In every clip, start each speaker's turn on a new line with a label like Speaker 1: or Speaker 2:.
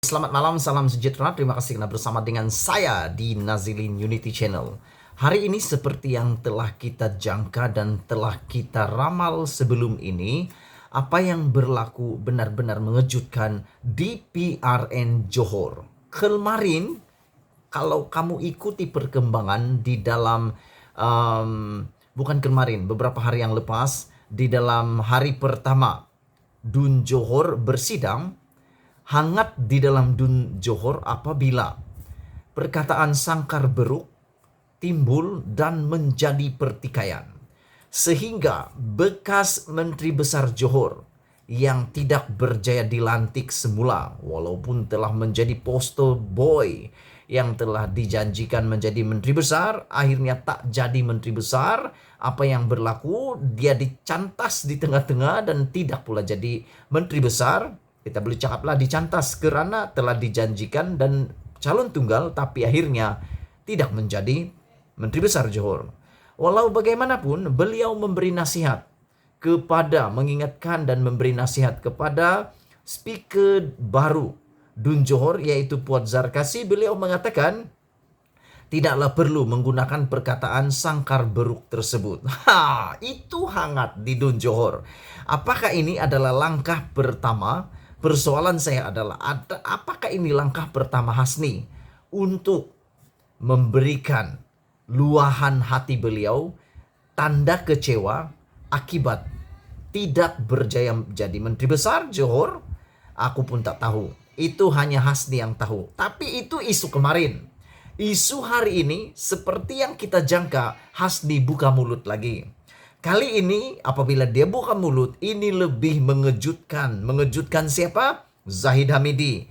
Speaker 1: Selamat malam, salam sejahtera. Terima kasih karena bersama dengan saya di Nazilin Unity Channel. Hari ini seperti yang telah kita jangka dan telah kita ramal sebelum ini, apa yang berlaku benar-benar mengejutkan di PRN Johor. Kemarin, kalau kamu ikuti perkembangan di dalam, bukan kemarin, beberapa hari yang lepas, di dalam hari pertama Dun Johor bersidang, hangat di dalam Dun Johor apabila perkataan sangkar beruk timbul dan menjadi pertikaian. Sehingga bekas Menteri Besar Johor yang tidak berjaya dilantik semula walaupun telah menjadi poster boy yang telah dijanjikan menjadi Menteri Besar, akhirnya tak jadi Menteri Besar. Apa yang berlaku? Dia dicantas di tengah-tengah dan tidak pula jadi Menteri Besar. Kita boleh cakaplah dicantas kerana telah dijanjikan dan calon tunggal tapi akhirnya tidak menjadi Menteri Besar Johor. Walau bagaimanapun beliau memberi nasihat mengingatkan dan memberi nasihat kepada speaker baru Dun Johor yaitu Puat Zarkasi. Beliau mengatakan tidaklah perlu menggunakan perkataan sangkar beruk tersebut. Itu hangat di Dun Johor. Apakah ini adalah langkah pertama? Persoalan saya adalah apakah ini langkah pertama Hasni untuk memberikan luahan hati beliau, tanda kecewa akibat tidak berjaya menjadi Menteri Besar Johor? Aku pun tak tahu. Itu hanya Hasni yang tahu. Tapi itu isu kemarin. Isu hari ini seperti yang kita jangka, Hasni buka mulut lagi. Kali ini apabila dia buka mulut, ini lebih mengejutkan. Mengejutkan siapa? Zahid Hamidi,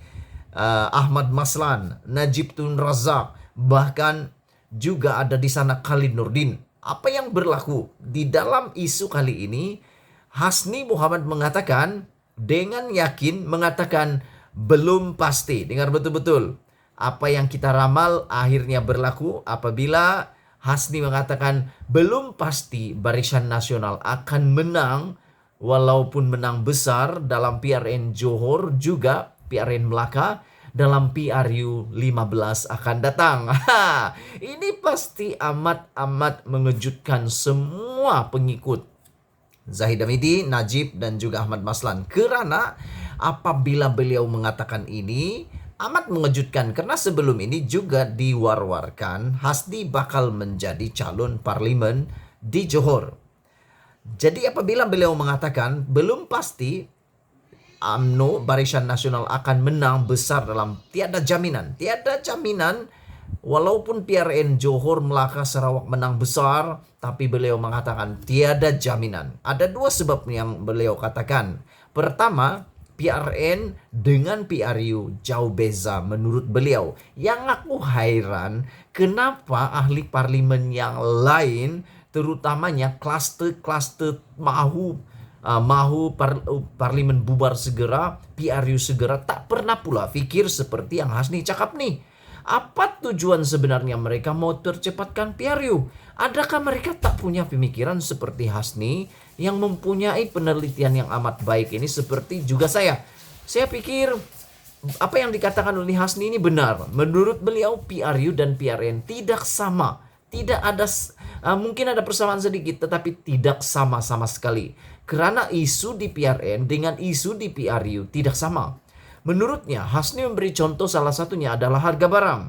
Speaker 1: Ahmad Maslan, Najib Tun Razak, bahkan juga ada di sana Khalid Nurdin. Apa yang berlaku di dalam isu kali ini? Hasni Muhammad mengatakan dengan yakin mengatakan belum pasti. Dengar betul-betul. Apa yang kita ramal akhirnya berlaku apabila Hasni mengatakan belum pasti Barisan Nasional akan menang walaupun menang besar dalam PRN Johor juga PRN Melaka dalam PRU 15 akan datang. Ini pasti amat mengejutkan semua pengikut Zahid Hamidi, Najib dan juga Ahmad Maslan. Kerana apabila beliau mengatakan ini amat mengejutkan karena sebelum ini juga diwar-warkan Hasni bakal menjadi calon parlimen di Johor. Jadi apabila beliau mengatakan belum pasti UMNO Barisan Nasional akan menang besar dalam tiada jaminan walaupun PRN Johor, Melaka, Sarawak menang besar, tapi beliau mengatakan tiada jaminan. Ada dua sebab yang beliau katakan. Pertama, PRN dengan PRU jauh beza menurut beliau. Yang aku heran kenapa ahli parlimen yang lain terutamanya klaster-klaster mahu parlimen bubar segera, PRU segera, tak pernah pula fikir seperti yang Hasni cakap nih. Apa tujuan sebenarnya mereka mau tercepatkan PRU? Adakah mereka tak punya pemikiran seperti Hasni yang mempunyai penelitian yang amat baik ini seperti juga saya? Saya pikir apa yang dikatakan oleh Hasni ini benar. Menurut beliau PRU dan PRN tidak sama. Tidak ada, mungkin ada persamaan sedikit tetapi tidak sama sekali. Karena isu di PRN dengan isu di PRU tidak sama. Menurutnya, Hasni memberi contoh salah satunya adalah harga barang.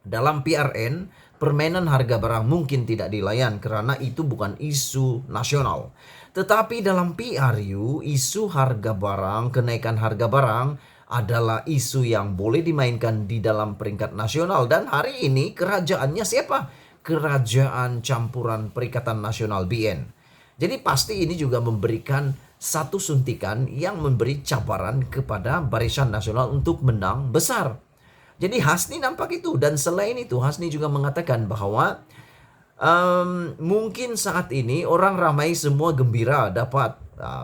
Speaker 1: Dalam PRN, permainan harga barang mungkin tidak dilayan karena itu bukan isu nasional. Tetapi dalam PRU, isu harga barang, kenaikan harga barang adalah isu yang boleh dimainkan di dalam peringkat nasional. Dan hari ini kerajaannya siapa? Kerajaan Campuran Perikatan Nasional BN. Jadi pasti ini juga memberikan satu suntikan yang memberi cabaran kepada Barisan Nasional untuk menang besar. Jadi Hasni nampak itu. Dan selain itu Hasni juga mengatakan bahwa mungkin saat ini orang ramai semua gembira dapat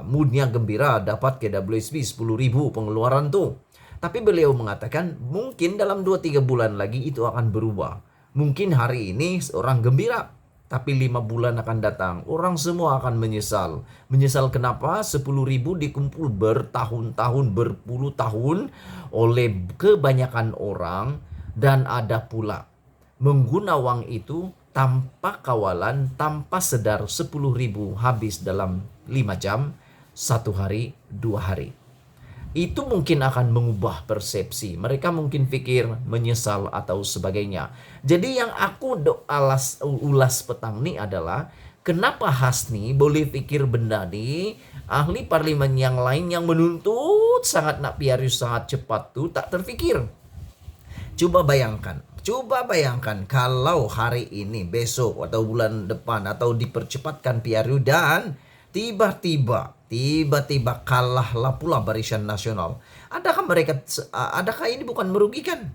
Speaker 1: moodnya gembira dapat KWSP 10.000 pengeluaran tuh. Tapi beliau mengatakan mungkin dalam 2-3 bulan lagi itu akan berubah. Mungkin hari ini orang gembira, Tapi 5 bulan akan datang, orang semua akan menyesal. Menyesal kenapa? 10.000 dikumpul bertahun-tahun, berpuluh tahun oleh kebanyakan orang. Dan ada pula mengguna uang itu tanpa kawalan, tanpa sedar 10.000 habis dalam 5 jam, 1 hari, 2 hari. Itu mungkin akan mengubah persepsi. Mereka mungkin pikir menyesal atau sebagainya. Jadi yang aku ulas petang ini adalah kenapa Hasni boleh pikir benda ni, ahli parlimen yang lain yang menuntut sangat nak Piarius sangat cepat tu tak terfikir. Coba bayangkan kalau hari ini, besok atau bulan depan atau dipercepatkan Piarius dan tiba-tiba kalahlah pula Barisan Nasional. Adakah ini bukan merugikan?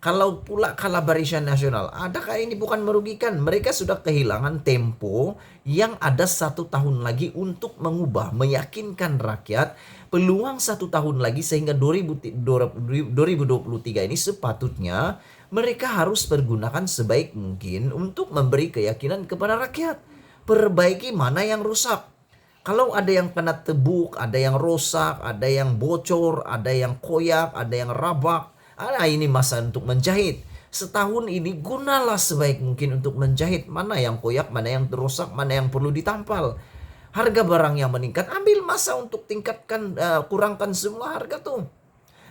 Speaker 1: Kalau pula kalah Barisan Nasional, adakah ini bukan merugikan? Mereka sudah kehilangan tempo yang ada 1 tahun lagi untuk mengubah, meyakinkan rakyat. Peluang 1 tahun lagi sehingga 2023 ini sepatutnya mereka harus pergunakan sebaik mungkin untuk memberi keyakinan kepada rakyat. Perbaiki mana yang rusak. Kalau ada yang kena tebuk, ada yang rosak, ada yang bocor, ada yang koyak, ada yang rabak, ini masa untuk menjahit. Setahun ini gunalah sebaik mungkin untuk menjahit. Mana yang koyak, mana yang terusak, mana yang perlu ditampal. Harga barang yang meningkat, ambil masa untuk tingkatkan, kurangkan semua harga tuh.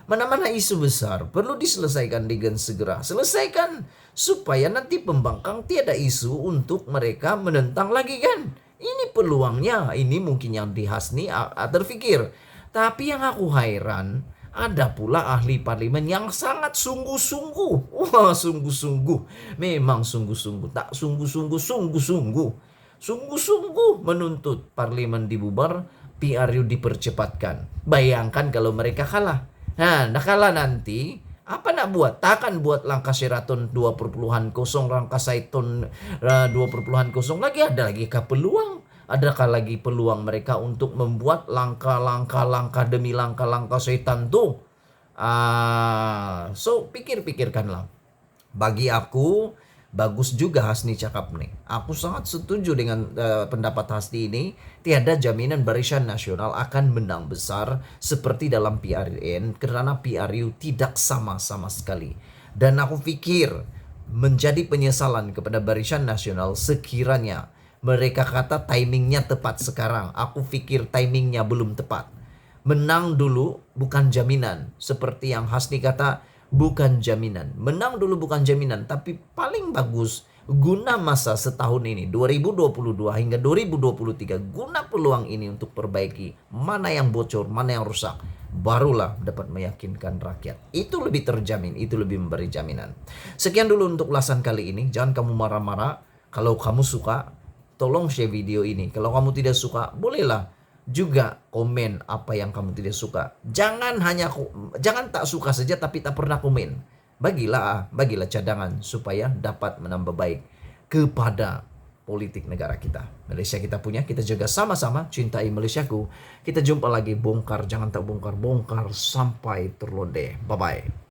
Speaker 1: Mana-mana isu besar perlu diselesaikan dengan segera. Selesaikan supaya nanti pembangkang tiada isu untuk mereka menentang lagi kan. Ini peluangnya, ini mungkin yang di Hasni terfikir. Tapi yang aku heran, ada pula ahli parlimen yang sangat sungguh-sungguh. Wah, sungguh-sungguh. Memang sungguh-sungguh. Tak sungguh-sungguh, sungguh-sungguh. Sungguh-sungguh menuntut parlimen dibubar, PRU dipercepatkan. Bayangkan kalau mereka kalah. Nah, kalah nanti, apa nak buat? Takkan buat langkah Sheraton 2.0, langkah Saiton 2.0 lagi. Ada lagi kah peluang? Adakah lagi peluang mereka untuk membuat langkah-langkah demi langkah-langkah setan tuh? So pikirkanlah. Bagi aku bagus juga Hasni cakap nih. Aku sangat setuju dengan pendapat Hasni ini. Tiada jaminan Barisan Nasional akan menang besar seperti dalam PRN karena PRU tidak sama sekali. Dan aku pikir menjadi penyesalan kepada Barisan Nasional sekiranya mereka kata timingnya tepat sekarang. Aku pikir timingnya belum tepat. Menang dulu bukan jaminan. Seperti yang Hasni kata, bukan jaminan. Menang dulu bukan jaminan, tapi paling bagus guna masa setahun ini 2022 hingga 2023, guna peluang ini untuk perbaiki mana yang bocor, mana yang rusak, barulah dapat meyakinkan rakyat. Itu lebih terjamin, itu lebih memberi jaminan. Sekian dulu untuk ulasan kali ini. Jangan kamu marah-marah. Kalau kamu suka, tolong share video ini. Kalau kamu tidak suka, bolehlah juga komen apa yang kamu tidak suka. Jangan tak suka saja tapi tak pernah komen. Bagilah cadangan supaya dapat menambah baik kepada politik negara kita. Malaysia kita punya, kita jaga sama-sama, cintai Malaysiaku. Kita jumpa lagi, bongkar jangan tak bongkar sampai terlodeh. Bye bye.